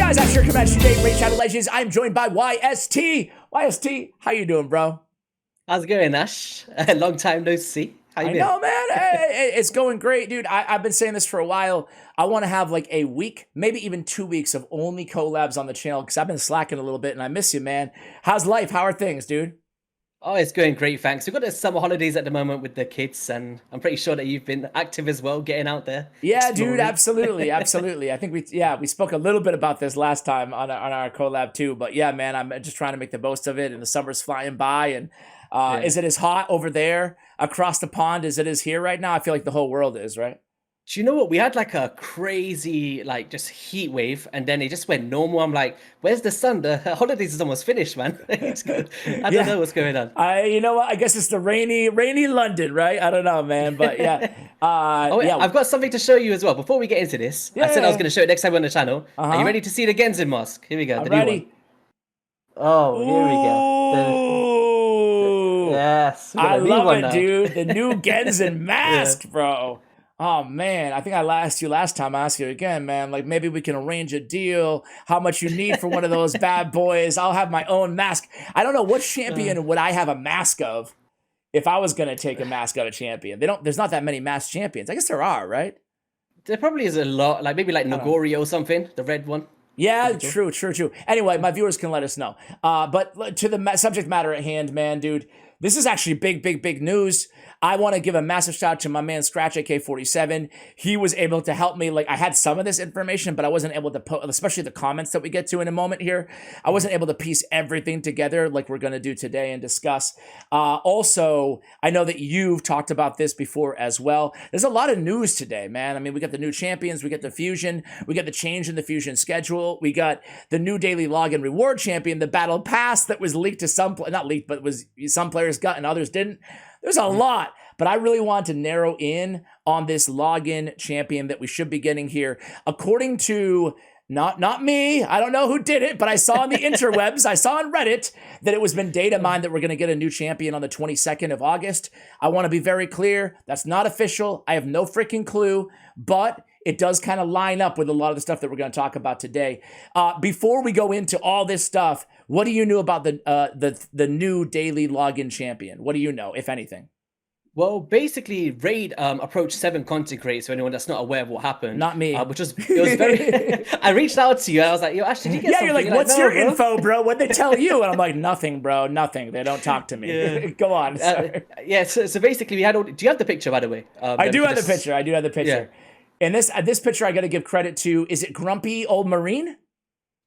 guys, I'm your Comanche today, Raid Shadow Legends. I'm joined by YST. YST, how you doing, bro? How's it going, Ash? Long time no see. How you I been? know, man. It's going great, dude. I've been saying this for a while. I want to have like a week, maybe even 2 weeks of only collabs on the channel because I've been slacking a little bit and I miss you, man. How's life? How are things, dude? Oh, it's going great, thanks. We've got the summer holidays at the moment with the kids, and I'm pretty sure that you've been active as well, getting out there, Yeah, dude, exploring. absolutely, absolutely. I think we spoke a little bit about this last time on our collab too. But yeah, man, I'm just trying to make the most of it, and the summer's flying by. And Yeah. is it as hot over there across the pond as it is here right now? I feel like the whole world is, right? Do you know what? We had like a crazy, like just heat wave, and then it just went normal. I'm like, where's the sun? The holidays is almost finished, man. It's good. I don't Yeah. know what's going on. You know what? I guess it's the rainy London, right? I don't know, man, but yeah, Oh, wait, yeah, I've got something to show you as well. Before we get into this, I said I was yeah. going to show it next time on the channel. Are you Uh-huh. ready to see the Genzin mask? Here we go, I'm the new one. ready. Oh, here we go. Ooh, Yes, we got I a new love one it, now. dude. The new Genzin Yeah. mask, bro. Oh man, I think I asked you last time. I ask you again, man. Like maybe we can arrange a deal. How much you need for one of those bad boys? I'll have my own mask. I don't know what Uh, champion would I have a mask of if I was gonna take a mask of a champion. They don't. There's not that many masked champions. I guess there are, right? there probably is a lot, like maybe like I don't know. Nagori or something, the red one. Could Yeah, be cool. true. Anyway, my viewers can let us know. But to the subject matter at hand, man, dude, this is actually big news. I want to give a massive shout out to my man Scratch AK-47. He was able to help me. Like I had some of this information, but I wasn't able to put, especially the comments that we get to in a moment here. I wasn't able to piece everything together like we're going to do today and discuss. Also, I know that you've talked about this before as well. There's a lot of news today, man. I mean, we got the new champions, we got the fusion, we got the change in the fusion schedule, we got the new daily login reward champion, the battle pass that was leaked to some, not leaked, but was some players got and others didn't. There's a lot, but I really want to narrow in on this login champion that we should be getting here. According to not me, I don't know who did it, but I saw on the interwebs, I saw on Reddit that it was been data mined that we're going to get a new champion on the 22nd of August. I want to be very clear, that's not official. I have no freaking clue, but it does kind of line up with a lot of the stuff that we're going to talk about today. Before we go into all this stuff, what do you know about the new daily login champion? What do you know, if anything? Well, basically, Raid approached 7 content creators. For anyone that's not aware of what happened, Not me. which was it was very. I reached out to you. And I was like, "Yo, Ash, did you get Yeah, something?" you're like, You're what's "No, your bro." info, bro? What'd they tell you? And I'm like, nothing, bro, nothing. They don't talk to me. Yeah. Go on. Sorry. Yeah. So basically, we had all. Do you have the picture, by the way? I Then we do could have the just. picture. I do have the Yeah. picture. And this picture, I got to give credit to. Is it Grumpy Old Marine?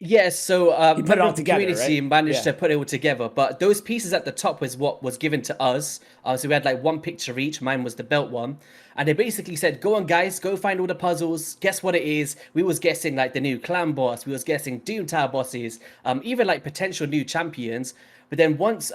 Yes, so He put it member all of the together, community right? managed Yeah. to put it all together, but those pieces at the top was what was given to us. So we had like one picture each. Mine was the belt one, and they basically said, "Go on, guys, go find all the puzzles. Guess what it is?" We was guessing like the new clan boss. We was guessing Doom Tower bosses, even like potential new champions. But then once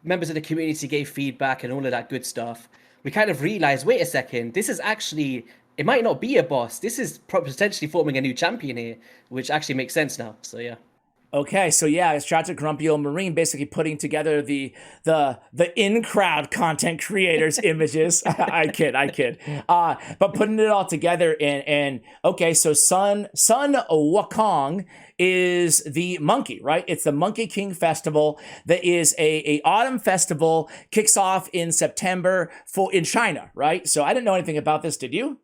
members of the community gave feedback and all of that good stuff, we kind of realized, wait a second, this is actually it might not be a boss. This is potentially forming a new champion here, which actually makes sense now. So yeah. Okay, so yeah, it's shout out to Grumpy Old Marine, basically putting together the in crowd content creators images. I kid. But putting it all together and okay, so Sun Wukong is the monkey, right? It's the Monkey King Festival that is a autumn festival, kicks off in September in China, right? So I didn't know anything about this. Did you?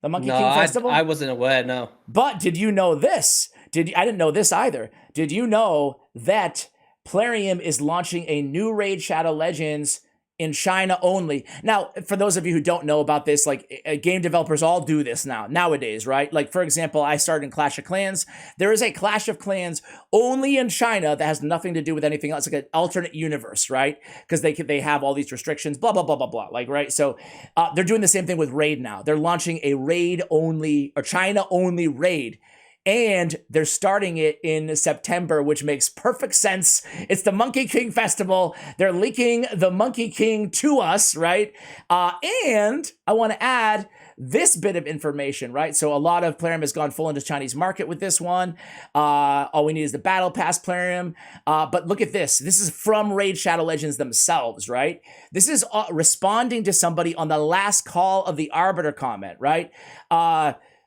The Monkey No, King I Festival? wasn't aware. No. But did you know this? I didn't know this either. Did you know that PLARIUM is launching a new Raid Shadow Legends in China only? Now, for those of you who don't know about this, like game developers all do this nowadays, right? Like for example, I started in Clash of Clans. There is a Clash of Clans only in China that has nothing to do with anything else, like an alternate universe, right? Because they have all these restrictions, blah blah blah blah blah, like right. So they're doing the same thing with Raid now. They're launching a Raid only or China only Raid. And they're starting it in September, which makes perfect sense. It's the Monkey King Festival. They're leaking the Monkey King to us, right? And I want to add this bit of information, right? So a lot of PLARIUM has gone full into Chinese market with this one. All we need is the Battle Pass PLARIUM. But look at this. This is from Raid Shadow Legends themselves, right? This is responding to somebody on the last call of the Arbiter comment, right?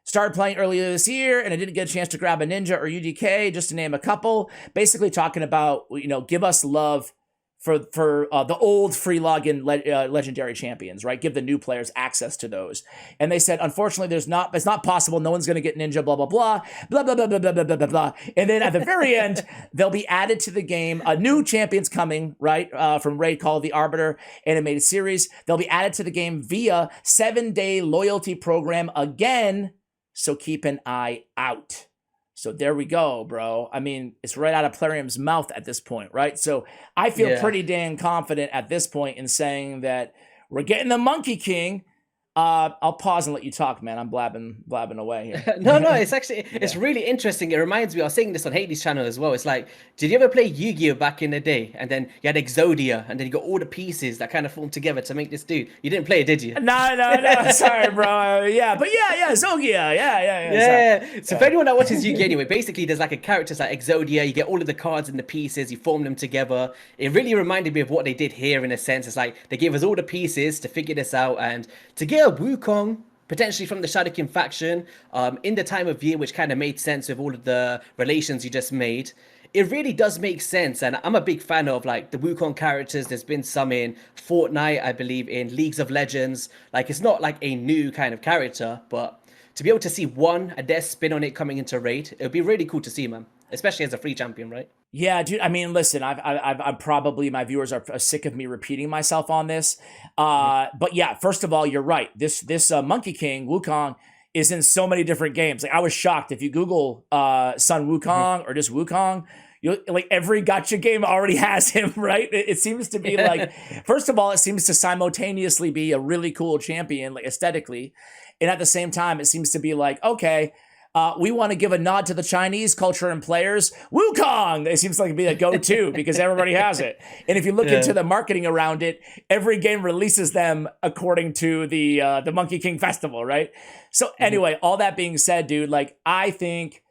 started playing earlier this year, and I didn't get a chance to grab a Ninja or UDK, just to name a couple. Basically talking about, give us love for the old free login legendary champions, right? Give the new players access to those. And they said, unfortunately, it's not possible. No one's going to get Ninja, blah, blah, blah, blah, blah, blah, blah, blah, blah, blah, blah. And then at the very end, they'll be added to the game. A new champion's coming, right? From Raid called the Arbiter animated series. They'll be added to the game via 7-day loyalty program again. So keep an eye out. So there we go, bro. I mean, it's right out of Plarium's mouth at this point, right? So I feel pretty dang confident at this point in saying that we're getting the Monkey King. I'll pause and let you talk, man. I'm blabbing away here. No, it's actually, it's really interesting. It reminds me, I was saying this on Hades' channel as well. It's like, did you ever play Yu-Gi-Oh back in the day? And then you had Exodia, and then you got all the pieces that kind of formed together to make this dude. You didn't play it, did you? No. Sorry, bro. Yeah, Zogia. Yeah. So for anyone that watches Yu-Gi-Oh anyway, basically there's like a character like Exodia. You get all of the cards and the pieces, you form them together. It really reminded me of what they did here in a sense. It's like they gave us all the pieces to figure this out, and to get a Wukong potentially from the Shadow King faction in the time of year, which kind of made sense with all of the relations you just made. It really does make sense, and I'm a big fan of like the Wukong characters. There's been some in Fortnite, I believe, in Leagues of Legends. Like, it's not like a new kind of character, but to be able to see a death spin on it coming into Raid, it would be really cool to see, man. Especially as a free champion, right? Yeah, dude. I mean, listen, I'm probably, my viewers are sick of me repeating myself on this. But yeah, first of all, you're right. This Monkey King Wukong is in so many different games. Like, I was shocked if you Google Sun Wukong or just Wukong. Like, every gacha game already has him, right? It seems to be like, first of all, it seems to simultaneously be a really cool champion, like aesthetically, and at the same time, it seems to be like, okay, we want to give a nod to the Chinese culture and players. Wukong! It seems like it'd be a go-to because everybody has it. And if you look into the marketing around it, every game releases them according to the Monkey King Festival, right? So anyway, all that being said, dude, like, I think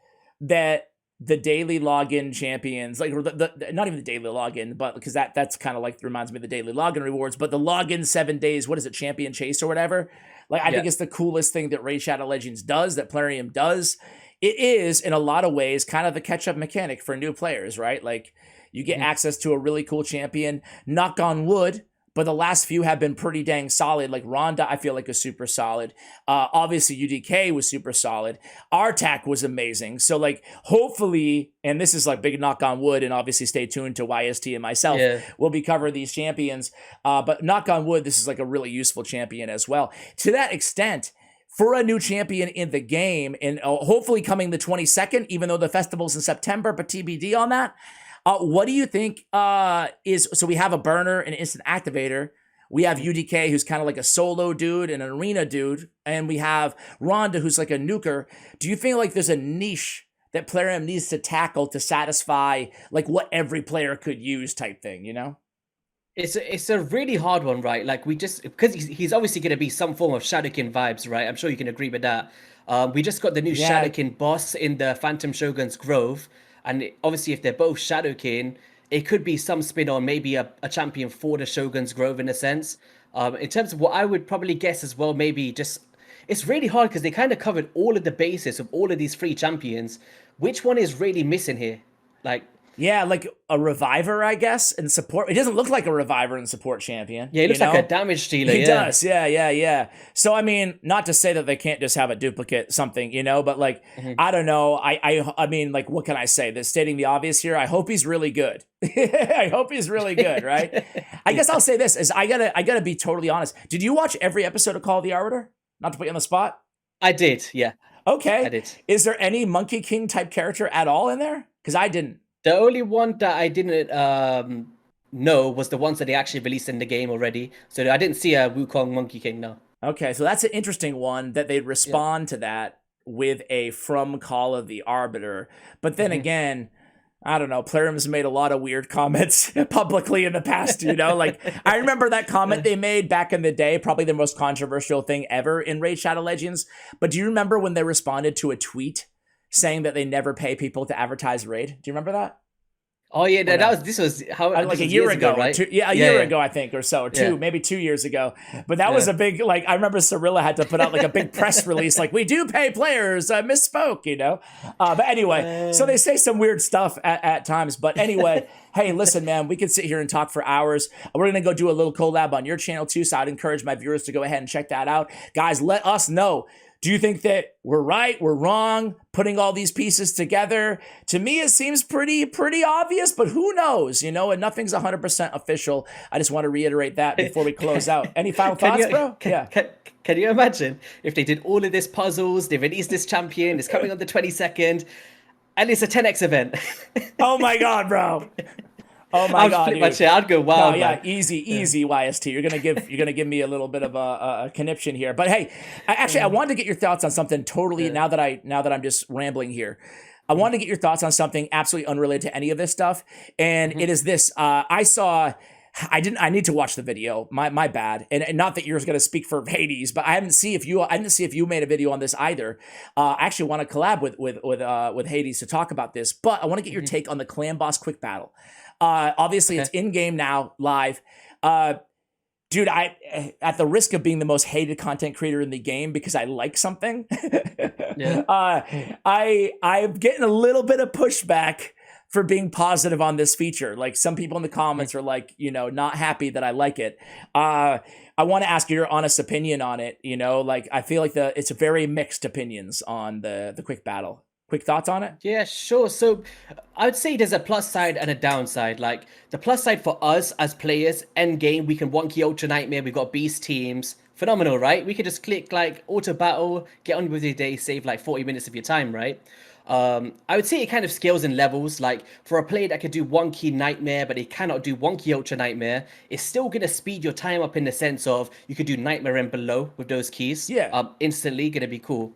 that the daily login champions, like not even the daily login, but because that's kind of like reminds me of the daily login rewards, but the login 7 days, what is it, champion chase or whatever? Like, I think it's the coolest thing that Raid Shadow Legends does, that Plarium does. It is, in a lot of ways, kind of the catch-up mechanic for new players, right? Like, you get access to a really cool champion. Knock on wood, but the last few have been pretty dang solid. Like, Rhonda, I feel like, is super solid. Obviously, UDK was super solid. Artak was amazing. So, like, hopefully, and this is like big knock on wood, and obviously stay tuned to YST and myself. We'll be covering these champions. But knock on wood, this is like a really useful champion as well. To that extent, for a new champion in the game, and hopefully coming the 22nd, even though the festival's in September, but TBD on that. What do you think so we have a burner and an instant activator. We have UDK, who's kind of like a solo dude and an arena dude. And we have Rhonda, who's like a nuker. Do you think like there's a niche that Plarium needs to tackle to satisfy like what every player could use type thing, you know? It's a really hard one, right? Like, because he's obviously going to be some form of Shadowkin vibes, right? I'm sure you can agree with that. We just got the new Shadowkin boss in the Phantom Shogun's Grove. And obviously, if they're both Shadowkin, it could be some spin on maybe a champion for the Shogun's Grove in a sense. In terms of what I would probably guess as well, maybe just... It's really hard because they kind of covered all of the bases of all of these free champions. Which one is really missing here? Like... Yeah, like a reviver, I guess, and support. It doesn't look like a reviver and support champion. Yeah, he looks like a damage dealer. He does, yeah. So, I mean, not to say that they can't just have a duplicate something, you know, but like, I don't know. I mean, like, what can I say? That's stating the obvious here. I hope he's really good. I hope he's really good, right? I guess I'll say this, is I gotta be totally honest. Did you watch every episode of Call of the Arbiter? Not to put you on the spot. I did, yeah. Okay. I did. Is there any Monkey King type character at all in there? Because I didn't. The only one that I didn't know was the ones that they actually released in the game already. So I didn't see a Wukong Monkey King, no. Okay, so that's an interesting one that they'd respond to that with a from Call of the Arbiter. But then again, I don't know, Plarium's made a lot of weird comments publicly in the past, you know? Like, I remember that comment they made back in the day, probably the most controversial thing ever in Raid Shadow Legends. But do you remember when they responded to a tweet saying that they never pay people to advertise Raid? Do you remember that? Oh yeah, or no? this was how Like this a was year years ago, ago, or right? two, yeah, a Yeah, year yeah, ago, I think, or so, or yeah, maybe 2 years ago. But that was yeah. a big, like, I remember Cirilla had to put out like a big press release, like, we do pay players, misspoke, you know? But anyway, so Uh, they say some weird stuff at times. But anyway, hey, listen, man, we could sit here and talk for hours. We're going to go do a little collab on your channel too. So I'd encourage my viewers to go ahead and check that out. Guys, let us know. Do you think that we're right, we're wrong, putting all these pieces together? To me, it seems pretty obvious, but who knows, you know, and nothing's 100% official. I just want to reiterate that before we close out. Any final can thoughts, you bro? can, Yeah. can, can you imagine if they did all of this puzzles, they released this champion, it's coming on the 22nd, and it's a 10x event? Oh my God, bro. Oh my I'd God, flip my dude. chair. I'd go No, wild, yeah, man. easy, YST. You're gonna give me a little bit of a conniption here. But hey, I wanted to get your thoughts on something totally, Yeah. now that I'm just rambling here. I wanted to get your thoughts on something absolutely unrelated to any of this stuff, and it is this. I need to watch the video. My bad. And not that you're going to speak for Hades, but I didn't see if you made a video on this either. I actually want to collab with Hades to talk about this, but I want to get your take on the Clan Boss Quick Battle. Obviously, it's Okay. in game now, live. Dude, at the risk of being the most hated content creator in the game because I like something, Yeah. I'm getting a little bit of pushback for being positive on this feature. Like some people in the comments are like, you know, not happy that I like it. I want to ask your honest opinion on it. You know, like I feel like it's very mixed opinions on the quick battle. Quick thoughts on it? Yeah, sure. So I would say there's a plus side and a downside. Like the plus side for us as players, end game, we can wonky Ultra Nightmare, we got beast teams. Phenomenal, right? We could just click like auto battle, get on with your day, save like 40 minutes of your time, right? I would say it kind of scales in levels. Like for a player that could do wonky Nightmare, but they cannot do wonky Ultra Nightmare, it's still gonna speed your time up in the sense of you could do Nightmare and below with those keys. Yeah. Instantly gonna be cool.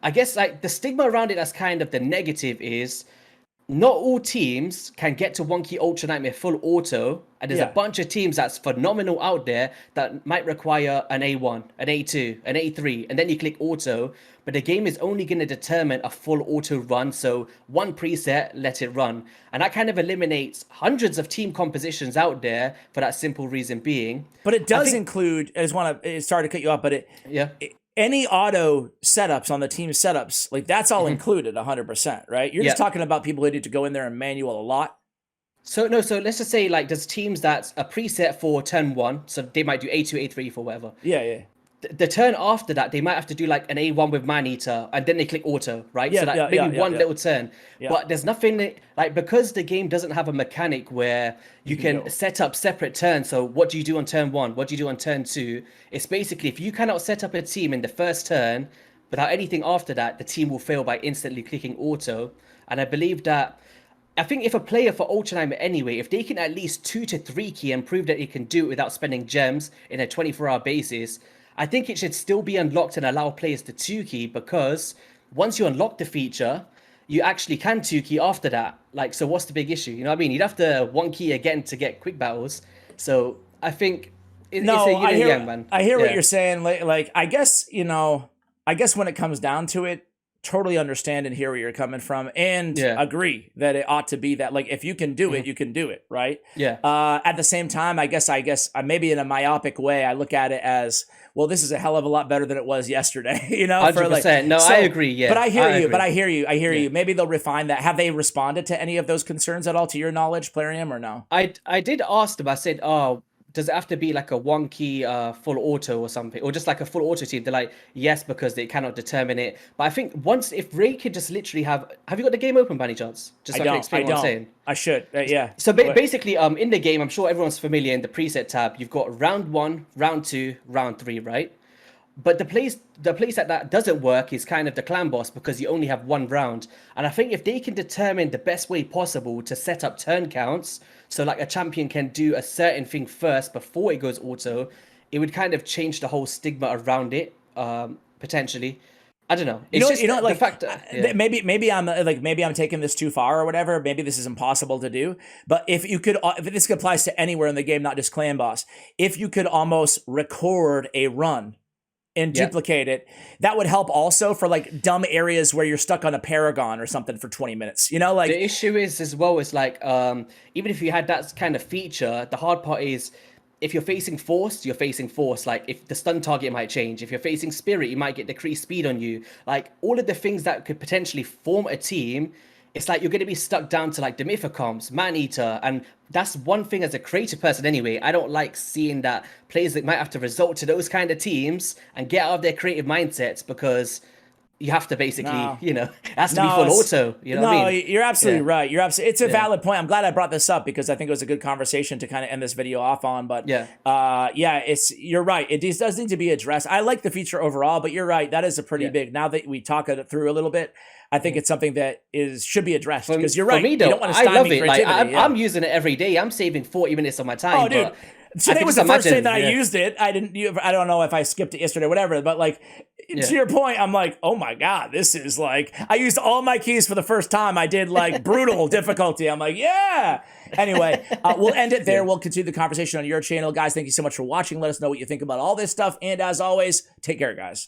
I guess like the stigma around it as kind of the negative is not all teams can get to Wonky Ultra Nightmare full auto, and there's a Yeah. bunch of teams that's phenomenal out there that might require an A1, an A2, an A3, and then you click auto, but the game is only going to determine a full auto run, so one preset, let it run. And that kind of eliminates hundreds of team compositions out there for that simple reason being. But it does think- include. I just want to. Sorry to cut you off, but Yeah. any auto setups on the team setups, like that's all included 100%, right? You're just Yeah. talking about people who need to go in there and manual a lot. So no, so let's just say like there's teams that's a preset for turn one, so they might do A2, A3 for whatever. Yeah, yeah. The turn after that, they might have to do like an A1 with Man Eater, and then they click auto, right? Yeah, So that yeah, maybe yeah, one yeah. little turn. Yeah. But there's nothing like because the game doesn't have a mechanic where you can can go. set up separate turns. So what do you do on turn one? What do you do on turn two? It's basically if you cannot set up a team in the first turn without anything after that, the team will fail by instantly clicking auto. And I believe that I think if a player for Ultra Nightmare anyway, if they can at least 2 to 3 key and prove that they can do it without spending gems in a 24-hour basis, I think it should still be unlocked and allow players to 2 key because once you unlock the feature, you actually can 2 key after that. Like, so what's the big issue? You know what I mean? You'd have to 1 key again to get quick battles. So I think it's a No, yin and yang, man. I hear what Yeah. you're saying. Like, I guess, you know, I guess when it comes down to it, totally understand and hear where you're coming from and Yeah. agree that it ought to be that, like, if you can do it, you can do it, right? Yeah. At the same time, I guess maybe in a myopic way, I look at it as, well, this is a hell of a lot better than it was yesterday, you know? 100%. No, I agree, yeah. But I hear I you, agree. I hear you. Maybe they'll refine that. Have they responded to any of those concerns at all, to your knowledge, Plarium, or no? I did ask them. I said, "Oh, does it have to be like a wonky full auto or something, or just like a full auto team?" They're like, "Yes, because they cannot determine it." But I think once if Ray could just literally have you got the game open by any chance? Just so I can explain what I'm saying. I should. Yeah. So basically, in the game, I'm sure everyone's familiar in the preset tab. You've got round 1, round 2, round 3, right? But the place that doesn't work is kind of the clan boss because you only have one round. And I think if they can determine the best way possible to set up turn counts, so like a champion can do a certain thing first before it goes auto, it would kind of change the whole stigma around it, potentially. I don't know. It's just like the fact that maybe I'm taking this too far or whatever. Maybe this is impossible to do. But if this applies to anywhere in the game, not just clan boss, if you could almost record a run and Yeah. duplicate it. That would help also for like dumb areas where you're stuck on a Paragon or something for 20 minutes. You know, like The issue is as well is like even if you had that kind of feature, the hard part is if you're facing force, you're facing force. Like if the stun target might change. If you're facing spirit, you might get decreased speed on you. Like all of the things that could potentially form a team, it's like you're going to be stuck down to like the Mythicomps, Man-Eater, and that's one thing as a creative person anyway. I don't like seeing that players that might have to resort to those kind of teams and get out of their creative mindsets because you have to basically, No. you know, it has to be No, full it's- auto. You know no, what I mean? you're absolutely Yeah. right. You're absolutely. It's a valid point. I'm glad I brought this up because I think it was a good conversation to kind of end this video off on. But Yeah. you're right. It does need to be addressed. I like the feature overall, but you're right. That is a pretty Yeah. big. Now that we talk it through a little bit, I think it's something that should be addressed because you're For right. me, You though, don't want to I love stymie it. Like creativity. I'm using it every day. I'm saving 40 minutes of my time. Oh, dude. But I Today can was just the first day imagine, that I yeah. used it. I don't know if I skipped it yesterday or whatever, but like Yeah. to your point, I'm like, oh my God, this is like, I used all my keys for the first time. I did like brutal difficulty. I'm like, yeah. Anyway, we'll end it there. We'll continue the conversation on your channel. Guys, thank you so much for watching. Let us know what you think about all this stuff. And as always, take care, guys.